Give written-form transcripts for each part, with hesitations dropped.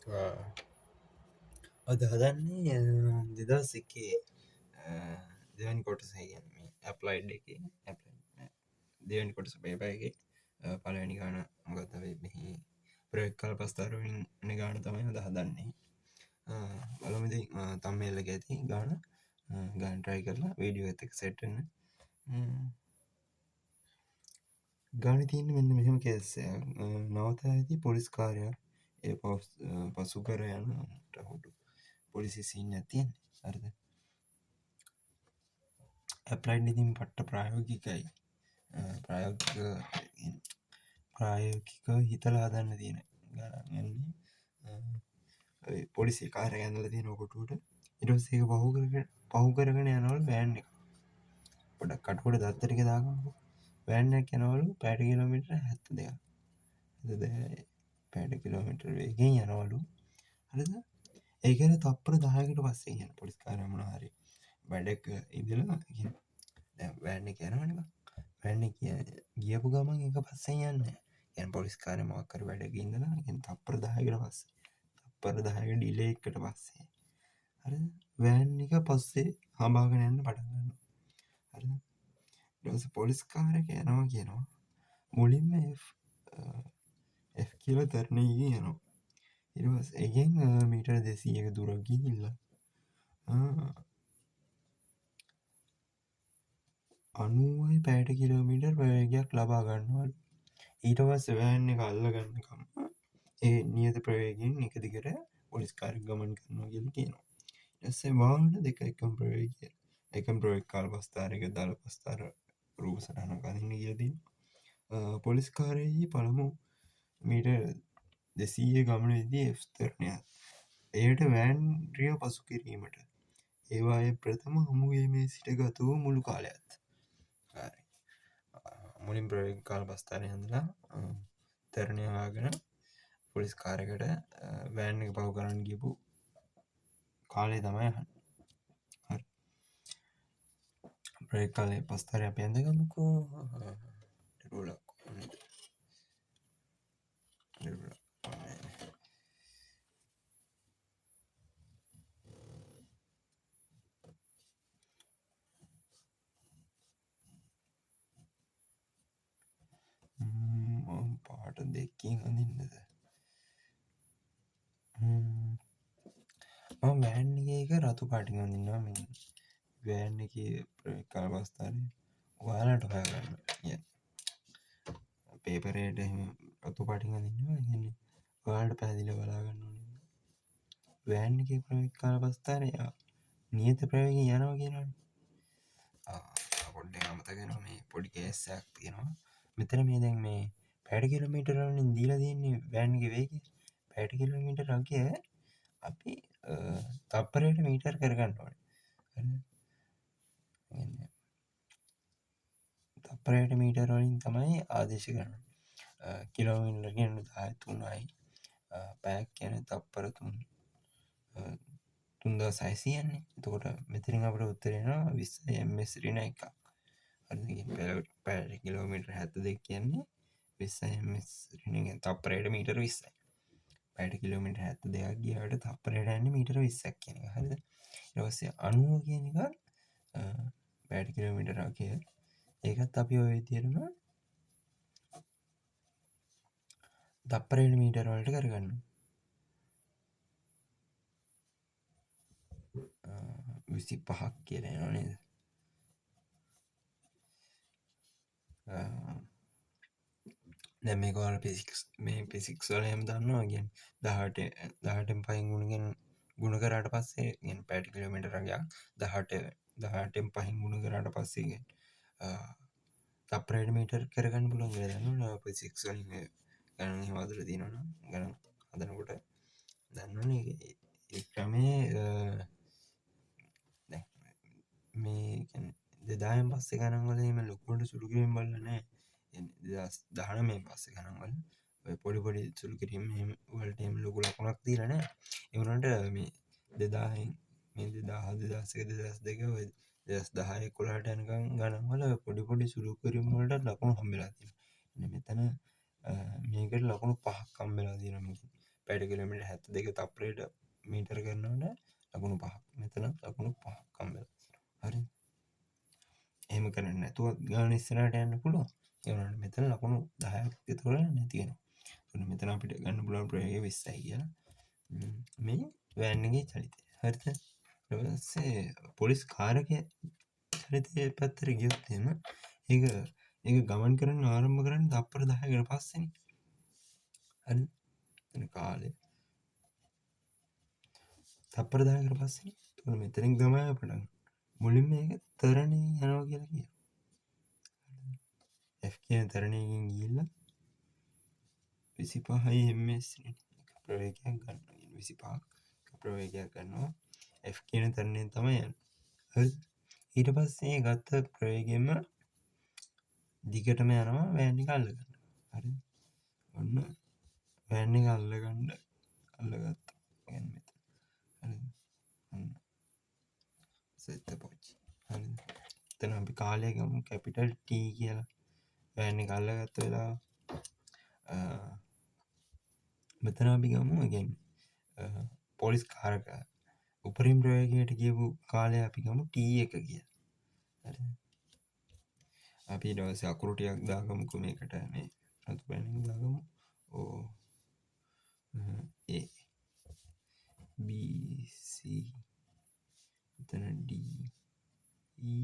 අද හදන්නේ 2001 දෙවැනි කොටස කියන්නේ මේ ඇප්ලයිඩ් එකේ දෙවැනි කොටස පේපර් එකේ පළවෙනි ගාන මොකක්ද මෙහි ප්‍රයෝග කළ ප්‍රස්තාර වලින් ගාන තමයි අද හදන්නේ. බලමු ඉතින් තම්බ්නේල් එකේ ඇති ගාන try කරලා වීඩියෝ එකත් එක්ක සෙට් වෙන්න. ගානේ තියෙන්නේ මෙන්න මෙහෙම කේස් එකක්. නවතා ඇති පොලිස් කාර්යයක් ඒ පසු කර යන රහුටු පොලිසි සීන් එකක් තියෙන්නේ. හරිද? ඇප්ලයිඩ් ඉතින් පට්ට ප්‍රායෝගිකයි. ප්‍රායෝගිකව හිතලා හදන්න තියෙන ගණන් යන්නේ පොලිසිය කාර්යය ඇඳලා තියෙන කොටුවට ඊට පස්සේ ඒක පහු කරගෙන යනවලු වෑන් එක. පොඩක් කටුවට දත්ත ටික දාගන්නකො. වෑන් එකක් යනවලු පැයට කිලෝමීටර් 72ක්. හරිද? පැයට කිලෝමීටර් වේගෙන් යනවලු. හරිද? ඒ කියන්නේ තප්පර 10කට පස්සේ කියන පොලිස් කාර්යය මොනවා හරි වැඩක ඉඳලා දැන් වෑන් එක යනවනේ බං. වෑන් එක ගියපු ගමන් ඒක පස්සෙන් යන්නේ නැහැ. يعني පොලිස් කාර්යය මොකක් හරි වැඩක ඉඳලා يعني තප්පර 10කට පස්සේ තප්පර 10ක ඩිලේ එකකට පස්සේ හරිද? වෑන් එක පස්සේ හඹාගෙන යන්න පටන් ගන්නවා. හරිද? ඊට පස්සේ පොලිස් කාර් එක යනවා කියනවා. මුලින්ම F කියලා තරණේ යනවා. ඊට පස්සේ එකෙන් මීටර 200ක දුරක් ගිහිල්ලා 90යි පැයට කිලෝමීටර් ප්‍රවේගයක් ලබා ගන්නවලු. ඊට පස්සේ වෑන් එක අල්ල ගන්නකම් ඒ නියත ප්‍රවේගයෙන් එක දිගට පොලිස් කාර්යයක් ගමන් කරනවා කියලා කියනවා. ඊට පස්සේ වාහන දෙක එකම ප්‍රවේගය එකම ප්‍රවේග කාල ප්‍රස්ථාරයක දාල ප්‍රස්ථාර රූප සටහනක් අදින්න කියලා තියෙනවා. පොලිස් කාර්යයේ පළමු මීටර් 200 ගමනේදී F තරණයක්. එයට වෑන් රිය පසු කිරීමට ඒවායේ ප්‍රථම හමුවීමේ සිට ගත වූ මුළු කාලයත්. හරි. මුලින් ප්‍රවේග කාල ප්‍රස්ථාරය ඉඳලා තරණය වාගෙන පොලිස් කාර්යයකට වෑන් එක පහු කරන්න ගියපු කාලය තමයි අහන්නේ. හරි. ප්‍රවේග කාලේ ප්‍රස්ථාරය අපි ඇඳගමුකෝ. රුලක් කොහොමද? පාට දෙකකින් අඳින්නද? මම වෑන් එක රතු පාටින් අඳින්නවා. මෙන්න වෑන් එකේ ප්‍රවේග කාල ප්‍රස්ථාරය ඔයාලට හොයාගන්න. පේපරේට එහෙම රතු පාටින් අඳින්නවා. ඒ කියන්නේ ඔයාලට පැහැදිලිව බලා ගන්න ඕනේ. වෑන් එකේ ප්‍රවේග කාල ප්‍රස්ථාරය නියත ප්‍රවේගයෙන් යනවා කියනවනේ. පොඩ්ඩක් අමතක වෙනවා මේ පොඩි කේස් එකක් තියෙනවා. මෙතන මේ දැන් මේ පැයට කිලෝමීටර වලින් දීලා තියෙන්නේ වෑන් එකේ වේගය. පැයට කිලෝමීටර අගය අපි තප්පරයට මීටර් කරගන්න ඕනේ. හරිද? තප්පරයට මීටර වලින් තමයි ආදේශ කරන්නේ. කිලෝමීටර කියන්නේ 3යි. පැයක් කියන්නේ තප්පර 3600 නේ. එතකොට මෙතනින් අපිට උත්තරේ එනවා 20 ms ඍණ 1ක්. හරිද? පැයට කිලෝමීටර 72 කියන්නේ 20 ms ඍණ 1 තප්පරයට මීටර 20යි. පැයට කිලෝමීටර 72ක් ගියාට තප්පරයට යන්නේ මීටර 20ක් කියන එක. හරිද? ඊට පස්සේ 90 කියන එක පැයට කිලෝමීටර අගය ඒකත් අපි ඔය විදිහටම තප්පරයට මීටර වලට කරගන්නවා. 25ක් කියලා එනවා නේද? දැන් මේක ඔයාලා ෆිසික්ස් වල එහෙම දන්නවා කියන්නේ 18න් 5න් ගුණ කරාට පස්සේ කියන්නේ පැයට කිලෝමීටර අගයක් 18න් 5න් ගුණ කරාට පස්සේ කියන්නේ තප්පරයට මීටර කරගන්න පුළුවන් කියලා දන්නවනේ ෆිසික්ස් වලින් ගණන් එහෙම හදලා තියෙනවා නම් ගණන් හදනකොට දන්නවනේ ඒ ක්‍රමේ දැන් මේ කියන්නේ 2000න් පස්සේ ගණන් වල එහෙම ලොකුවට සුළු කිරීම බලලා නැහැ. 2019 පස්සේ ගණන් වල ඔය පොඩි සුළු කිරීම එහෙම වලට එහෙම ලොකු ලකුණක් දීලා නැහැ. ඒ වුණාට මේ 2000න් මේ 2001 2002 ඔය 2010 11ට යනකම් ගණන් වල පොඩි සුළු කිරීම වලට ලකුණු හම්බෙලා තියෙනවා. මෙතන මේකට ලකුණු 5ක් හම්බෙලා තියෙනවා. මේක පැයට කිලෝමීටර් 72 තප්පරයට මීටර කරනවට ලකුණු 5ක්. මෙතන ලකුණු 5ක් හම්බෙලා. හරි. එහෙම කරන්නේ නැතුව ගාන ඉස්සරහට යන්න පුළුවන්. ඒ වුණාට මෙතන ලකුණු 10ක් විතර නැති වෙනවා. එතකොට මෙතන අපිට ගන්න පුළුවන් ප්‍රවේගය 20යි කියලා. මේ වෑන් එකේ චලිතය. හරිද? ඊට පස්සේ පොලිස් කාර් එකේ චලිතය පැත්තට ගියොත් එහෙම ඒක ගමන් කරන්න ආරම්භ කරන්නේ තප්පර 10කට පස්සේනේ. හරි. එතන කාලේ තප්පර 10කට පස්සේනේ. එතකොට මෙතනින් තමයි පටන් මුලින්ම මේක තරණේ යනවා කියලා කියනවා. F කියන තරණයකින් ගිහිල්ලා 25 ms නේ ප්‍රවේගයක් ගන්නවා. 25ක් ප්‍රවේගයක් ගන්නවා. F කියන තරණයෙන් තමයි යන්නේ. හරිද? ඊට පස්සේ ගත්ත ප්‍රවේගයෙන්ම දිගටම යනවා වෑන් එක අල්ලගන්න. හරිද? ඔන්න වෑන් එක අල්ලගත්තා. කියන්නේ මෙතන. හරිද? ඔන්න සෙට් පොච්චි. හරිද? එතන අපි කාලය ගමු කැපිටල් T කියලා. වෑන් එක අල්ලගත්ත වෙලාව. මෙතන අපි ගමු කියන්නේ පොලිස් කාර් එක උපරිම ප්‍රවේගයට ගියපු කාලය අපි ගමු T1 කියලා. හරිද? අපි ඊට පස්සේ අකුරු ටිකක් දාගමුකෝ මේකට මේ රතු පැනින් දාගමු. O A B C මෙතන D E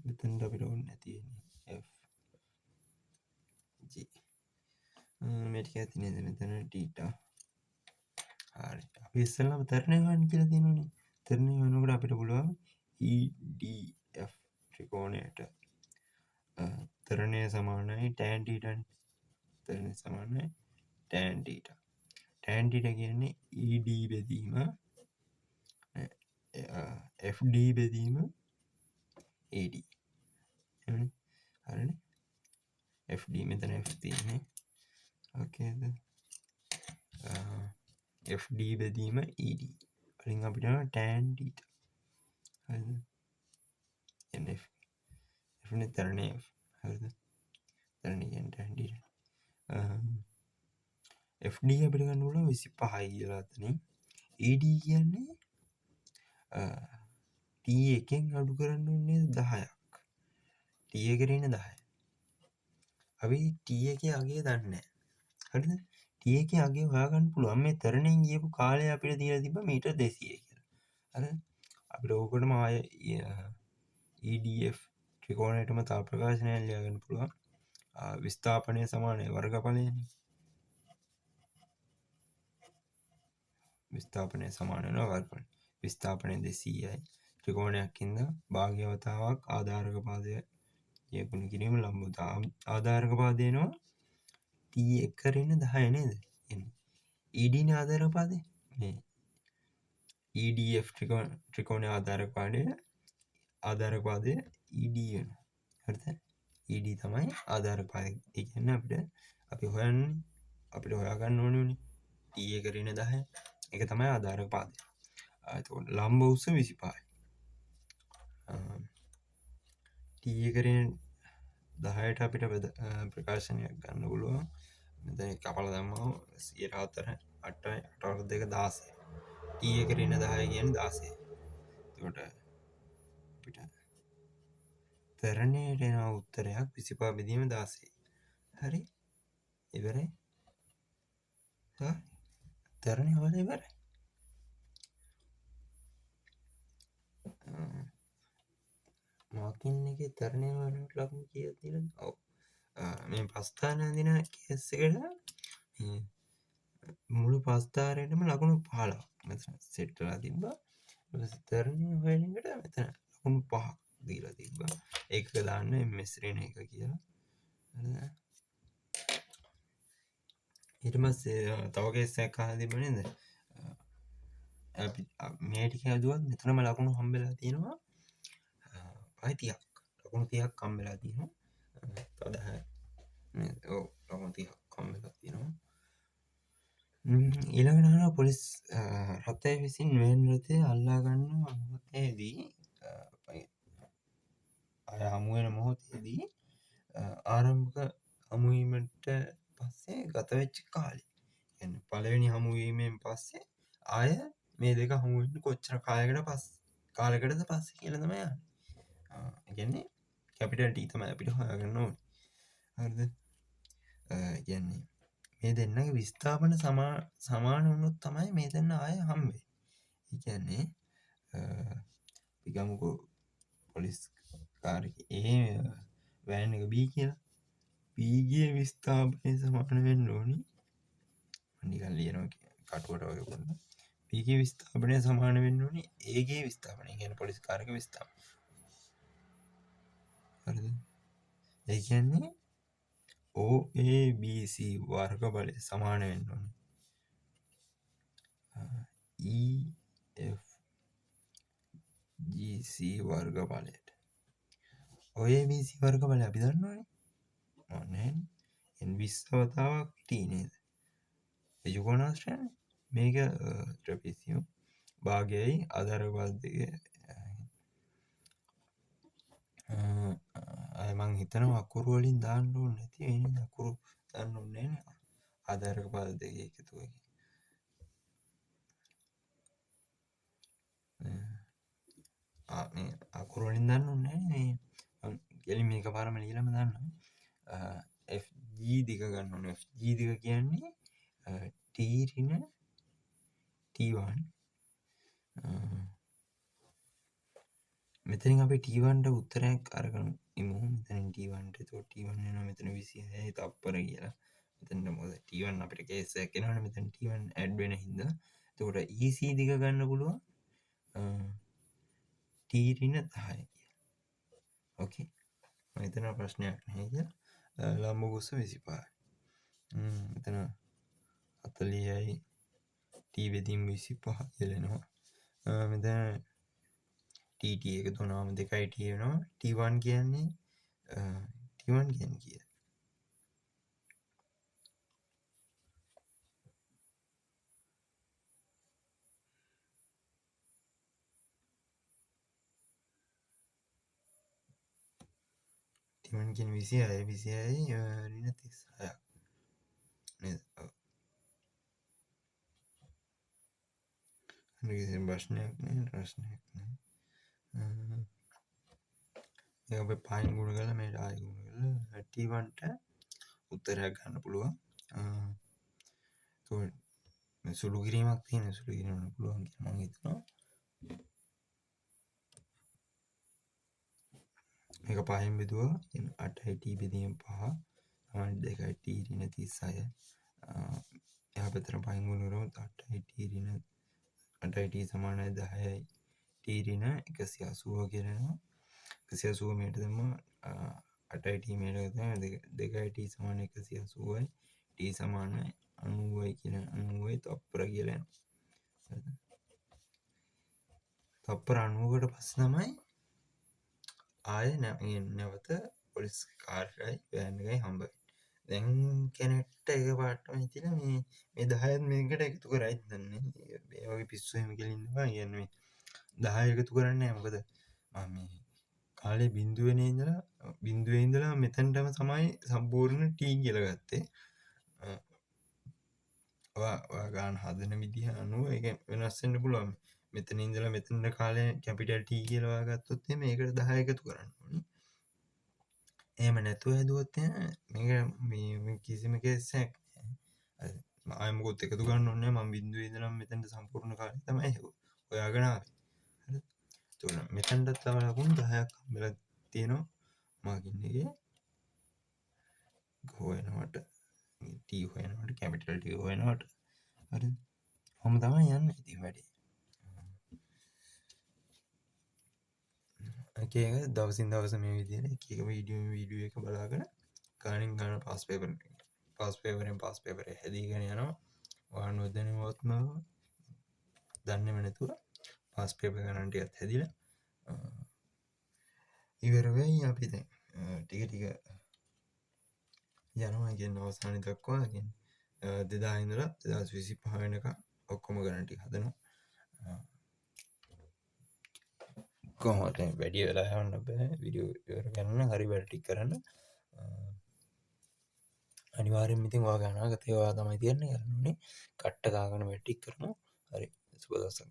මෙතනට අපිට ඕනේ තියෙන්නේ F G මේ ටික ඇති නේද මෙතන theta. හරි. අපි ඉස්සෙල්ලාම තරණය හොයන්න කියලා තියෙනවනේ. තරණය හොයනකොට අපිට පුළුවන් EDF ත්‍රිකෝණයට තරණය සමානයි tan theta නේ. තරණය සමානයි tan theta. tan theta කියන්නේ ED බෙදීම FD බෙදීම AD. එහෙමනේ. හරිනේ. FD මෙතන F තියෙන්නේ. ඕකේද? FD බෙදීම ED. වලින් අපිට tan theta. හරිද? NF. F නේ තරණය F. හරිද? තරණය කියන්නේ tan theta. FD අපිට ගන්න පුළුවන් 25යි කියලා අතනින්. ED කියන්නේ T1 අඩු කරන්න ඕනේ 10ක්. T1 එකට ඉන්නේ 10. අපි T1 අගය දන්නේ නැහැ. හරිද? T1 අගය හොයාගන්න පුළුවන් මේ තරණයෙන් ගියපු කාලය අපිට දීලා තිබ්බ මීටර් 200 කියලා. හරිද? අපිට ඕකටම ආයේ EDF ත්‍රිකෝණයටම තව ප්‍රකාශනයක් ලියගන්න පුළුවන්. විස්ථාපනය සමානයි වර්ගඵලයනේ. විස්ථාපනය සමාන වෙනවා වර්ගඵලය. විස්ථාපනය 200යි. ත්‍රිකෝණයක් ඉඳලා භාග්‍යවතාවක් ආධාරක පාදය යොමු කිරීම ලම්බ ආධාරක පාදය එනවා T1 එකට ඉන්න 10 නේද? එන්නේ. ED නේ ආධාරක පාදය. මේ EDF ත්‍රිකෝණයේ ආධාරක පාදය ED වෙනවා. හරිද? ED තමයි ආධාරක පාදය. ඒ කියන්නේ අපි හොයාගන්න ඕනේ T1 එකට ඉන්න 10. ඒක තමයි ආධාරක පාදය. එතකොට ලම්බ උස 25යි. T1 එකට ඉන්න 10ට අපිට ප්‍රකාශනයක් ගන්න පුළුවන්. මෙතන කපලා දැම්මම 4 8යි 8 2 16. T1 එකට ඉන්න 10 කියන්නේ 16. එතකොට අපිට තරණයට එන උත්තරයක් 25 බෙදීම 16. හරි? ඉවරයි. හරි. තරණය හොයලා ඉවරයි. මාකින් එකේ තරණය වලට ලකුණු කීයක් තියෙනවද? ඔව්. මේ පස්ථාන දින කේස් එකට මුළු පස්ථාරයටම ලකුණු 15ක් මෙතන සෙට් වෙලා තිබ්බා. ඊට තරණය හොයන එකට මෙතන ලකුණු 5ක් දීලා තිබ්බා. ඒක දාන්න MS ඍණ 1 කියලා. හරිද? ඊට පස්සේ තව කේස් එකක් අහලා තිබ්බ නේද? අපි මේ ටික හදුවත් මෙතනම ලකුණු හම්බෙලා තියෙනවා 30ක්. ලකුණු 30ක් හම්බෙලා තියෙනවා. තව 10ක් නේද? ඔව් ලකුණු 30ක් හම්බෙලා තියෙනවා. ඊළඟට අහනවා පොලිස් රථය විසින් වෑන් රථය අල්ලා ගන්න මොහොතේදී අය හමු වෙන මොහොතේදී ආරම්භක හමුවීමට පස්සේ ගත ගත වෙච්ච කාලේ. කියන්නේ පළවෙනි හමුවීමෙන් පස්සේ ආය මේ දෙක හමු වෙන්න කොච්චර කාලයකටද පස්සේ කියලා තමයි යන්නේ. ඒ කියන්නේ කැපිටල් T තමයි අපිට හොයාගන්න ඕනේ. හරිද? කියන්නේ මේ දෙන්නගේ විස්ථාපන සමාන වුණොත් තමයි මේ දෙන්න ආය හම්බෙන්නේ. ඒ කියන්නේ අපි ගමුකෝ පොලිස් කාර්යයේ වෑන් එක B කියලා. B ගේ විස්ථාපනය සමාන වෙන්න ඕනි. මම නිකන් ලියනවා කටුවට වගේ පොඩ්ඩක්. B ගේ විස්ථාපනය සමාන වෙන්න ඕනි A ගේ විස්ථාපනය. කියන්නේ පොලිස් කාර්යක විස්ථාපනය. හරිද? ඒ කියන්නේ OABC වර්ග බලය සමාන වෙන්න ඕනි EFGC වර්ග බලයට. OABC වර්ග බලය අපි දන්නවනේ. නැහැ. n 20 වතාවක් T නේද? යුගෝනාස්ට්‍රයන් මේක ට්‍රපීසියම් භාගයයි ආධාරක බල දෙක. මං හිතනවා අකුරු වලින් දාන්න ඕනේ නැති ඒ නේද? අකුරු දාන්න ඕනේ නැහැ නේ. ආධාරක බල දෙක එකතු වෙයි. මේ අකුරු වලින් දාන්න ඕනේ නැහැ නේ. කෙලින් මේක පාරම ලියලම දාන්නම්. FG දිග ගන්න ඕනේ. FG දිග කියන්නේ T ඍණ T1. මෙතනින් අපි T1 ට උත්තරයක් අරගෙන ඉමු. මෙතනින් T1 ට එතකොට T1 වෙනවා මෙතන 26 තප්පර කියලා. මෙතන මොකද T1 අපිට කේස් එකක් එනවනේ මෙතන T1 ඇඩ් වෙන හින්දා. එතකොට EC දිග ගන්න පුළුවන් T ඍණ 10 කියලා. ඕකේ. මම හිතන ප්‍රශ්නයක් නැහැ කියලා. ලම්බ කුස්ස 25. මෙතන 40යි T බෙදීම් 25 කියලා එනවා. මෙතන TT එක තුනම 2යි T වෙනවා. T1 කියන්නේ කීයද? T1 කියන්නේ 26යි ඍණ 36ක් නේද? හරි ප්‍රශ්නයක් නෑ. ඒක අපි පයින් ගුණ කරලා මේට ආයෙ ගුණ කරලා T1 ට උත්තරයක් ගන්න පුළුවන්. සුළු කිරීමක් තියෙන සුළු කිරීමක් පුළුවන් කියලා මම හිතනවා. මේක පහෙන් බෙදුවා 8යි T බෙදීම 5 තමයි 2යි T ඍණ 36. එහා පැත්තට පහින් ගුණ කරොත් 8යි T ඍණ 8යි T සමානයි 10යි T ඍණ 180 කියලා එනවා. 180 මේට දැම්මම 8යි T මේට ගත්තාම 2යි T සමාන 180යි T සමානයි 90යි කියලා 90යි තප්පර කියලා එනවා. තප්පර 90කට පස්සේ තමයි ආයෙ නැවත පොලිස් කාර්යයි වෑන් එකයි හම්බ වෙන්නේ. දැන් කෙනෙක්ට එකපාරටම හිතිලා මේ 10ත් මේකට එකතු කරයිද දන්නේ නැහැ. මේ වගේ පිස්සු එහෙම කියලා ඉන්නවා. කියන්නේ 10 එකතු කරන්නේ නැහැ. මොකද මම මේ කාලේ බිඳුවේ ඉඳලා මෙතනටම තමයි සම්පූර්ණ T කියලා ගත්තේ. ඔයා ගන්න හදන විදිහ අනුව ඒක වෙනස් වෙන්න පුළුවන්. මෙතන ඉඳලා මෙතනට කාලේ කැපිටල් T කියලා ඔයා ගත්තොත් එහෙනම් මේකට 10 එකතු කරන්න ඕනේ. එහෙම නැතුව හැදුවොත් මේක මේ කිසිම කේස් එකක් නැහැ. ආයෙ මොකොත් එකතු කරන්න ඕනේ නැහැ. මම බිඳුවේ ඉඳලා මෙතනට සම්පූර්ණ කාලේ තමයි හොයාගෙන ආවේ. හරිද? ඒතකොට මෙතනට තව ලකුණු 10ක් හම්බෙලා තියෙනවා මාකින් එකේ. හොයනවට T හොයනවට කැපිටල් T හොයනවට. හරිද? කොහොම තමයි යන්නේ ඉතින් වැඩේ. එක දවසින් දවස මේ විදිහට එක වීඩියෝ එක බලාගෙන ගානින් ගන්න පාස් පේපරේ හැදීගෙන යනවා. ඔයා නොදැනුවත්ම දන්නේම නැතුව පාස් පේපර් ගණන් ටිකත් හැදිලා ඉවර වෙයි. අපි දැන් ටික යනවා කියන්නේ අවසානයේ දක්වා කියන්නේ 2000 ඉඳලා 2025 වෙනකම් ඔක්කොම ගණන් ටික හදනවා. කොහොමද වැඩි වෙලා යවන්න බෑ. වීඩියෝ ඉවර කරන්න හරි වැඩ ටික කරන්න. අනිවාර්යෙන්ම ඉතින් ඔයාගේ අනාගතේ ඔයා තමයි තියන්නේ කරන්න ඕනේ. කට්ට ගාගෙන වැඩ ටික කරමු. හරි. සුබ දවසක්.